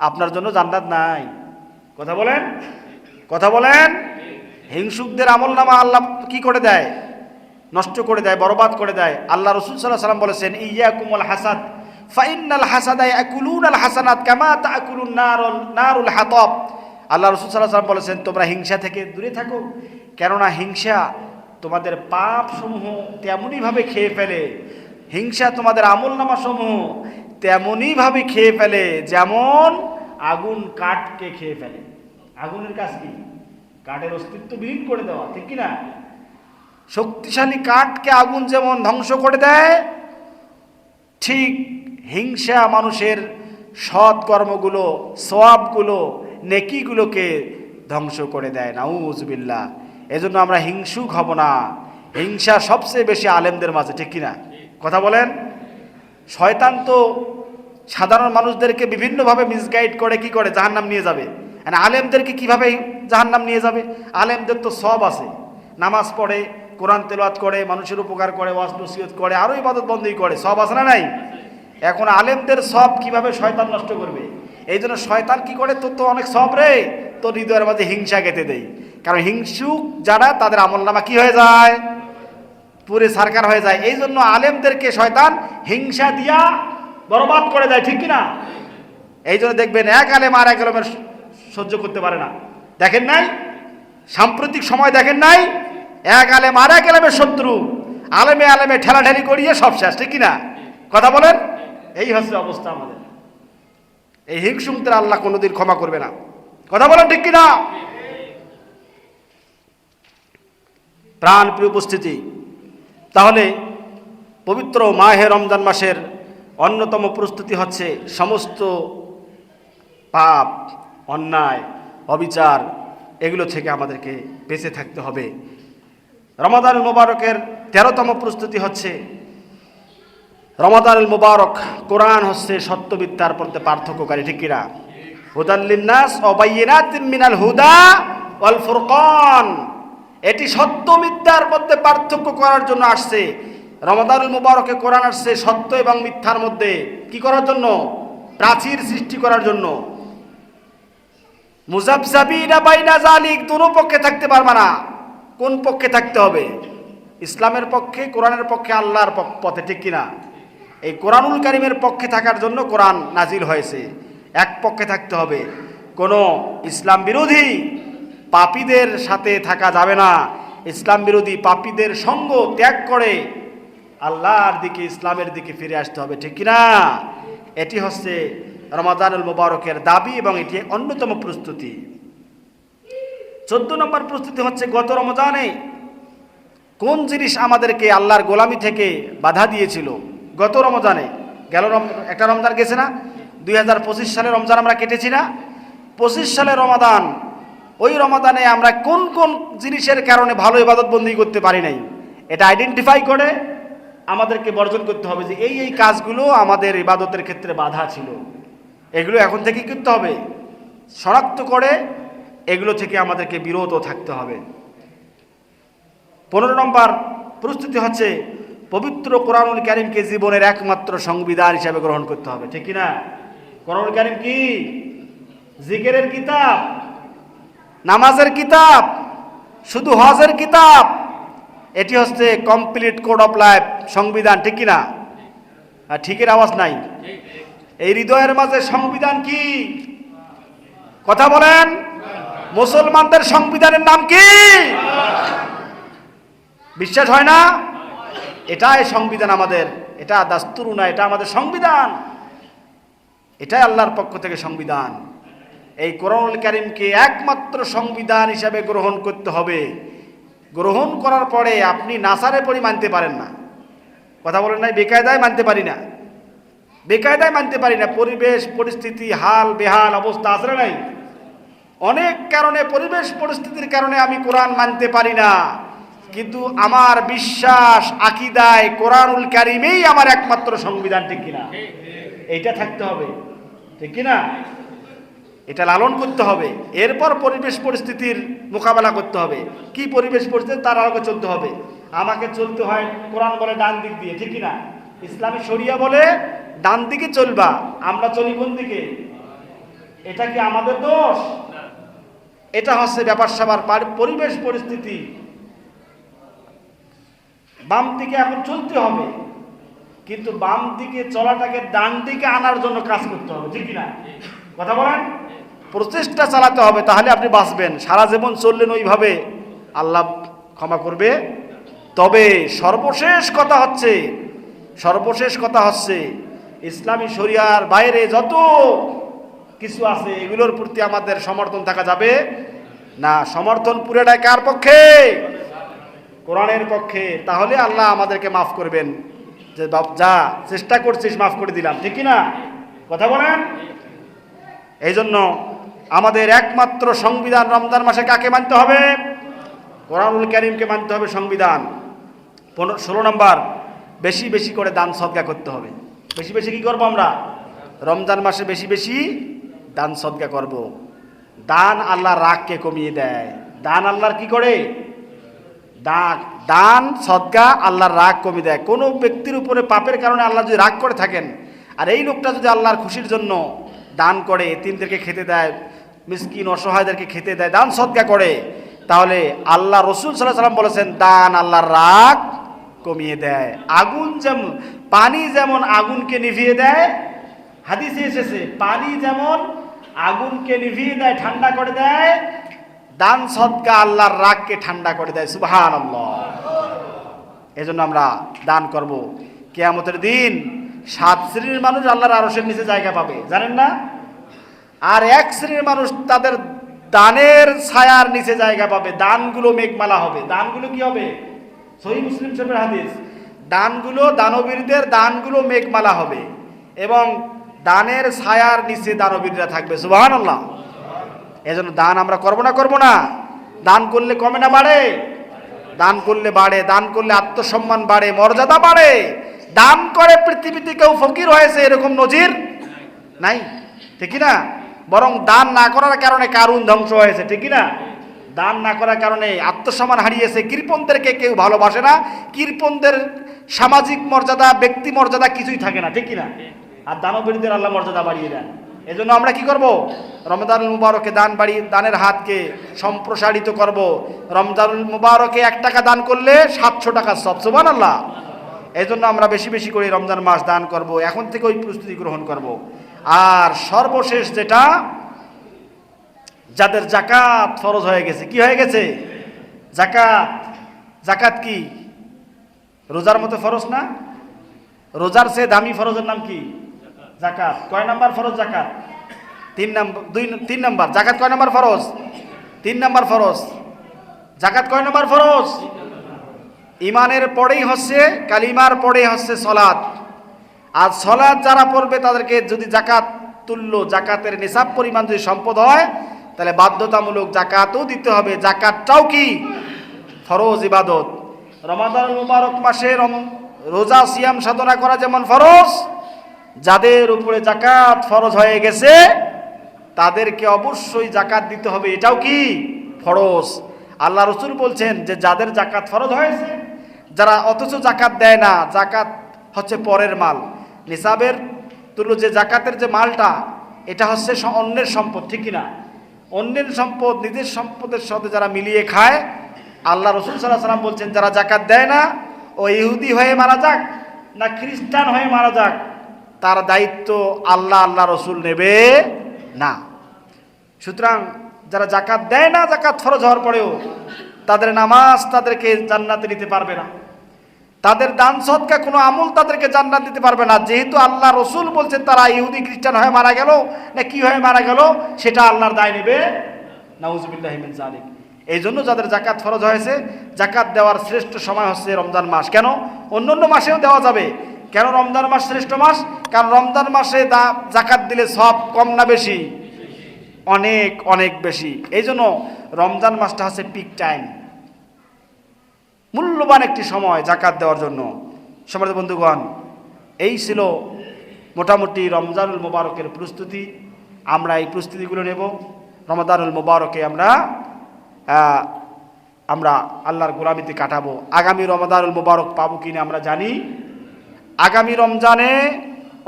আপনার জন্য জান্নাত নাই। কথা বলেন, কথা বলেন। হিংসুকদের আমল নামা আল্লাহ কি করে দেয়? নষ্ট করে দেয়, বরবাদ করে দেয়। আল্লাহ রাসূল সাল্লাল্লাহু আলাইহি ওয়াসাল্লাম বলেছেন, ইয়াকুমুল হাসাদ ফাইন্নাল হাসাদা ইয়াকুলুনাল হাসানাত কামা তাকুলুন নারুল হাতাব। আল্লাহ রাসূল সাল্লাল্লাহু আলাইহি ওয়াসাল্লাম বলেছেন, তোমরা হিংসা থেকে দূরে থাকো, কেননা হিংসা তোমাদের পাপ সমূহ তেমনই ভাবে খেয়ে ফেলে, হিংসা তোমাদের আমলনামা সমূহ তেমনই ভাবে খেয়ে ফেলে যেমন আগুন কাঠকে খেয়ে ফেলে। আগুনের কাজ কি? কাঠের অস্তিত্ব বিলীন করে দেওয়া, ঠিক কি না? শক্তিশালী কাঠকে আগুন যেমন ধ্বংস করে দেয়, ঠিক হিংসা মানুষের সৎ কর্মগুলো, সওয়াবগুলো, নেকিগুলোকে ধ্বংস করে দেয়। নাউজুবিল্লাহ। এজন্য আমরা হিংসুক হব না। হিংসা সবচেয়ে বেশি আলেমদের মাঝে, ঠিক কিনা? কথা বলেন। শয়তান তো সাধারণ মানুষদেরকে বিভিন্নভাবে মিসগাইড করে, কি করে? জাহান্নাম নিয়ে যাবে। আর আলেমদেরকে কিভাবে জাহান্নাম নিয়ে যাবে? আলেমদের তো সব আছে, নামাজ পড়ে, কোরআন তেলাওয়াত করে, মানুষের উপকার করে, ওয়াজ নসিহত করে, আরো ইবাদত বন্দেগী করে, সব আছে না নাই? এখন আলেমদের সব কিভাবে শয়তান নষ্ট করবে? এই জন্য শয়তান কি করে, তোর তো অনেক সব রে, তোর হৃদয়ের মাঝে হিংসা গেঁথে দেয়। কারণ হিংসুক যারা, তাদের আমলনামা কি হয়ে যায়? পুরে সরকার হয়ে যায়। এই জন্য আলেমদেরকে শয়তান হিংসা দিয়া বরবাদ করে দেয়, ঠিক কিনা? এই জন্য দেখবেন এক আলেম আর এক আলেমের সহ্য করতে পারে না। দেখেন নাই সাম্প্রতিক সময়? দেখেন নাই এক আলেম আর এক আলেমের শত্রু, আলেমে আলেমে ঠেলাঠেলি করিয়ে সব শেষ, ঠিক কিনা? কথা বলেন। এই হচ্ছে অবস্থা আমাদের। এই হিংসুকদের আল্লাহ কোনোদিন ক্ষমা করবে না। কথা বলেন, ঠিক কিনা? প্রাণ প্রিয় উপস্থিতি, তাহলে পবিত্র মাহে রমজান মাসের অন্যতম প্রস্তুতি হচ্ছে সমস্ত পাপ, অন্যায়, অবিচার, এগুলো থেকে আমাদেরকে বেঁচে থাকতে হবে। রমাদানুল মুবারকের 13তম প্রস্তুতি হচ্ছে রমাদানুল মুবারক। কোরআন হচ্ছে সত্যবিদ্যার মধ্যে পার্থক্যকারী, ঠিক কিনা? হুদাল লিন্নাস ওয়া বাইয়িনাতিন মিনাল হুদা ওয়াল ফুরকান। এটি সত্যমিথ্যার মধ্যে পার্থক্য করার জন্য আসছে। রমাদানুল মুবারকে কোরআন আসছে সত্য এবং মিথ্যার মধ্যে কি করার জন্য? প্রাচীর সৃষ্টি করার জন্য। মুযাবযাবিনা বাইনা যালিক, দুনো পক্ষে থাকতে পারবে না। কোন পক্ষে থাকতে হবে? ইসলামের পক্ষে, কোরআনের পক্ষে, আল্লাহর পথে, ঠিক কিনা? এই কোরআনুল কারীমের পক্ষে থাকার জন্য কোরআন নাজিল হয়েছে। এক পক্ষে থাকতে হবে। কোনো ইসলাম বিরোধী পাপীদের সাথে থাকা যাবে না। ইসলাম বিরোধী পাপীদের সঙ্গ ত্যাগ করে আল্লাহর দিকে, ইসলামের দিকে ফিরে আসতে হবে, ঠিক কিনা? এটি হচ্ছে রমাদানুল মুবারকের দাবি এবং এটি অন্যতম প্রস্তুতি। 14 নম্বর প্রস্তুতি হচ্ছে গত রমজানে কোন জিনিস আমাদেরকে আল্লাহর গোলামি থেকে বাধা দিয়েছিল? গত রমজানে গেল, একটা রমজান গেছে না? 2025 সালে রমজান আমরা কেটেছি না? 25 সালে রমাদান, ওই রমাদানে আমরা কোন কোন জিনিসের কারণে ভালো ইবাদত বন্দেগী করতে পারি নাই, এটা আইডেন্টিফাই করে আমাদেরকে বর্জন করতে হবে যে এই এই কাজগুলো আমাদের ইবাদতের ক্ষেত্রে বাধা ছিল। এগুলো এখন থেকে করতে হবে, শনাক্ত করে এগুলো থেকে আমাদেরকে বিরত থাকতে হবে। 15 নম্বর প্রস্তুতি হচ্ছে পবিত্র কোরআনুল কারীমকে জীবনের একমাত্র সংবিধান হিসাবে গ্রহণ করতে হবে, ঠিক কিনা? কোরআনুল কারীম কি? জিকিরের কিতাব, নামাজের কিতাব, শুধু হজের কিতাব। এটি হচ্ছে কমপ্লিট কোড অফ লাইফ, সংবিধান, ঠিক কিনা? আর ঠিকের আওয়াজ নাই। এই হৃদয়ের মাঝে সংবিধান কি? কথা বলেন। মুসলমানদের সংবিধানের নাম কি? বিশ্বাস হয় না? এটাই সংবিধান আমাদের, এটা দাস্তুর না, এটা আমাদের সংবিধান, এটাই আল্লাহর পক্ষ থেকে সংবিধান। এই কোরআনুল কারীমকে একমাত্র সংবিধান হিসাবে গ্রহণ করতে হবে। গ্রহণ করার পরে আপনি নাসারে পড়ি মানতে পারেন না। কথা বলেন নাই? বেকায়দায় মানতে পারি না, বেকায়দায় মানতে পারি না। পরিবেশ পরিস্থিতি, হাল বেহাল অবস্থা আছে না নাই? অনেক কারণে, পরিবেশ পরিস্থিতির কারণে আমি কোরআন মানতে পারি না, কিন্তু আমার বিশ্বাস, আকীদায় কোরআনুল কারীমেই আমার একমাত্র সংবিধান, ঠিক কিনা? এইটা থাকতে হবে, ঠিক কিনা? এটা লালন করতে হবে। এরপর পরিবেশ পরিস্থিতির মোকাবেলা করতে হবে। কি পরিবেশ পরিস্থিতি? তার আগে চলতে হবে। আমাকে চলতে হয়, কোরআন বলে ডান দিক দিয়ে, ঠিক কিনা? ইসলামী শরিয়া বলে ডান দিকে চলবা, আমরা চলি কোন দিকে? এটা কি আমাদের দোষ? এটা হচ্ছে ব্যাপার স্যাপার, পরিবেশ পরিস্থিতি। বাম দিকে এখন চলতে হবে, কিন্তু বাম দিকে চলাটাকে ডান দিকে আনার জন্য কাজ করতে হবে, ঠিক না? কথা বলেন, প্রচেষ্টা চালাতে হবে, তাহলে আপনি বাঁচবেন। সারা জীবন চললেন ওইভাবে, আল্লাহ ক্ষমা করবে। তবে সর্বশেষ কথা হচ্ছে ইসলামী শরিয়ার বাইরে যত কিছু আছে এগুলোর প্রতি আমাদের সমর্থন থাকা যাবে না। সমর্থন পুরোটাই কার পক্ষে? কোরআনের পক্ষে। তাহলে আল্লাহ আমাদেরকে মাফ করবেন, যে যা চেষ্টা করছিস মাফ করে দিলাম, ঠিক না? কথা বলেন। এই জন্য আমাদের একমাত্র সংবিধান রমজান মাসে কাকে মানতে হবে? কোরআনুল কারীমকে মানতে হবে সংবিধান। 16 নম্বর, বেশি বেশি করে দান সদকা করতে হবে। বেশি বেশি কি করবো আমরা? রমজান মাসে বেশি বেশি দান সদকা করব। দান আল্লাহর রাগকে কমিয়ে দেয়। দান আল্লাহর কি করে? দান সদকা আল্লাহর রাগ কমিয়ে দেয়। কোনো ব্যক্তির উপরে পাপের কারণে আল্লাহ যদি রাগ করে থাকেন, আর এই লোকটা যদি আল্লাহর খুশির জন্য দান করে, এতিমদেরকে খেতে দেয়, মিসকিন অসহায়দেরকে খেতে দেয়, দান সদকা করে, তাহলে আল্লাহ রসুল সাল্লাল্লাহু আলাইহি ওয়াসাল্লাম বলেছেন দান আল্লাহর রাগ কমিয়ে দেয়। আগুন যেমন, পানি যেমন আগুনকে নিভিয়ে দেয়, হাদিসে এসেছে পানি যেমন আগুনকে নিভিয়ে দেয়, ঠান্ডা করে দেয়, দান সদকা আল্লাহর রাগকে ঠান্ডা করে দেয়। সুবহানাল্লাহ। এজন্য আমরা দান করব। কিয়ামতের দিন 7 শ্রেণীর মানুষ আল্লাহর আরশের নিচে জায়গা পাবে, জানেন না? আর 1 শ্রেণীর মানুষ তাদের দানের ছায়ার নিচে জায়গা পাবে। দানগুলো মেঘমালা হবে। দানগুলো কি হবে? সহিহ মুসলিম শরীফের হাদিস, দানগুলো, দানবীরদের দানগুলো মেঘমালা হবে এবং দানের ছায়ার নিচে দানবীররা থাকবে। সুবহানাল্লাহ। এজন্য দান আমরা করব না? দান করলে কমে না বাড়ে? দান করলে বাড়ে। দান করলে আত্মসম্মান বাড়ে, মর্যাদা বাড়ে। দান করে পৃথিবীতে কেউ ফকির হয়েছে এরকম নজির নাই, ঠিক না? বরং দান না করার কারণে কারুন ধ্বংস হয়েছে, ঠিক না? দান না করার কারণে আত্মসম্মান হারিয়েছে। কৃপণদেরকে কেউ ভালোবাসে না। কৃপণদের সামাজিক মর্যাদা, ব্যক্তি মর্যাদা কিছুই থাকে না, ঠিক না? আর দানবীরদের আল্লাহ মর্যাদা বাড়িয়ে দেন। এজন্য আমরা কি করব? রমজানুল মুবারকে দানের হাতকে সম্প্রসারিত করব। রমজানুল মুবারকে 1 টাকা দান করলে 700 টাকা সব। সুবহানাল্লাহ। এজন্য আমরা বেশি বেশি করে রমজান মাস দান করব। এখন থেকে ওই প্রস্তুতি গ্রহণ করব। আর সর্বশেষ যেটা, যাদের যাকাত ফরজ হয়ে গেছে। কি হয়ে গেছে? যাকাত। যাকাত কি রোজার মতো ফরজ না? রোজার চেয়ে দামি ফরজের নাম কি? যাকাত। কয় নাম্বার ফরজ যাকাত? 3 নাম্বার। যাকাত কয় নাম্বার ফরজ? 3 নাম্বার ফরজ। যাকাত কয় নাম্বার ফরজ? ইমানের পরেই হচ্ছে, কালিমার পরেই হচ্ছে সলাত। আর সলাত যারা পড়বে তাদেরকে যদি জাকাত তুল্য, জাকাতের নিসাব পরিমাণ যদি সম্পদ হয়, তাহলে বাধ্যতামূলক জাকাতও দিতে হবে। জাকাতটাও কি? ফরজ ইবাদত। রমাদানুল মুবারক মাসে রোজা সিয়াম সাধনা করা যেমন ফরজ, যাদের উপরে জাকাত ফরজ হয়ে গেছে তাদেরকে অবশ্যই জাকাত দিতে হবে, এটাও কি? ফরজ। আল্লাহ রসুল বলছেন যে যাদের জাকাত ফরজ হয়েছে, যারা অথচ জাকাত দেয় না, জাকাত হচ্ছে পরের মাল। নিসাবের তুল্য যে জাকাতের যে মালটা, এটা হচ্ছে অন্যের সম্পদ, ঠিক কিনা? অন্যের সম্পদ নিজের সম্পদের সাথে যারা মিলিয়ে খায়, আল্লাহ রসুল সাল্লাল্লাহু আলাইহি ওয়াসাল্লাম বলছেন যারা জাকাত দেয় না, ও ইহুদি হয়ে মারা যাক না খ্রিস্টান হয়ে মারা যাক, তার দায়িত্ব আল্লাহ রসুল নেবে না। সুতরাং যারা জাকাত দেয় না, জাকাত ফরজ হওয়ার পরেও, তাদের নামাজ তাদেরকে জান্নাতে নিতে পারবে না, তাদের দান সদকা কোনো আমল তাদেরকে জান্নাত দিতে পারবে না। যেহেতু আল্লাহ রসুল বলছেন তারা ইহুদি খ্রিস্টান হয়ে মারা গেল না কি হয়ে মারা গেল, সেটা আল্লাহর দায় নেবে। নাউজুবিল্লাহি মিন যালিক। এই জন্য যাদের জাকাত ফরজ হয়েছে, জাকাত দেওয়ার শ্রেষ্ঠ সময় হচ্ছে রমজান মাস। কেন? অন্য মাসেও দেওয়া যাবে, কেন রমজান মাস শ্রেষ্ঠ মাস? কারণ রমজান মাসে জাকাত দিলে সব কম না বেশি? অনেক অনেক বেশি। এই জন্য রমজান মাসটা হচ্ছে পিক টাইম, মূল্যবান একটি সময় জাকাত দেওয়ার জন্য। সম্মানিত বন্ধুগণ, এই ছিল মোটামুটি রমজানুল মুবারকের প্রস্তুতি। আমরা এই প্রস্তুতিগুলো নেব। রমজানুল মুবারকে আমরা আল্লাহর গোলামিতে কাটাবো। আগামী রমজানুল মুবারক পাবো কিনা আমরা জানি। আগামী রমজানে,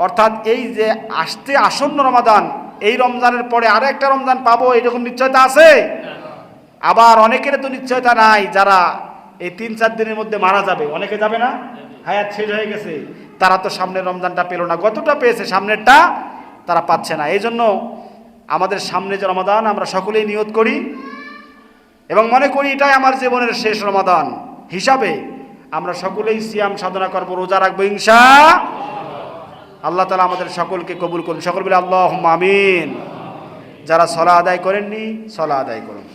অর্থাৎ এই যে আসন্ন রমাদান, এই রমজানের পরে আরো একটা রমজান পাবো, এরকম নিশ্চয়তা আছে? আবার অনেকের তো নিশ্চয়তা নাই, যারা এই 3-4 দিনের মধ্যে মারা যাবে, অনেকে যাবে না, হায়াত শেষ হয়ে গেছে, তারা তো সামনের রমজানটা পেল না, গতটা পেয়েছে, সামনেরটা তারা পাচ্ছে না। এই জন্য আমাদের সামনে যে রমাদান আমরা সকলেই নিয়ত করি এবং মনে করি এটাই আমার জীবনের শেষ রমাদান হিসাবে আমরা সকলেই সিয়াম সাধনা করবো, রোজা রাখবো ইনশাআল্লাহ। আল্লাহ তাআলা আমাদের সকলকে কবুল করুন, সকল বলে আল্লাহুম্মা আমিন। যারা সালাত আদায় করেননি সালাত আদায় করুন।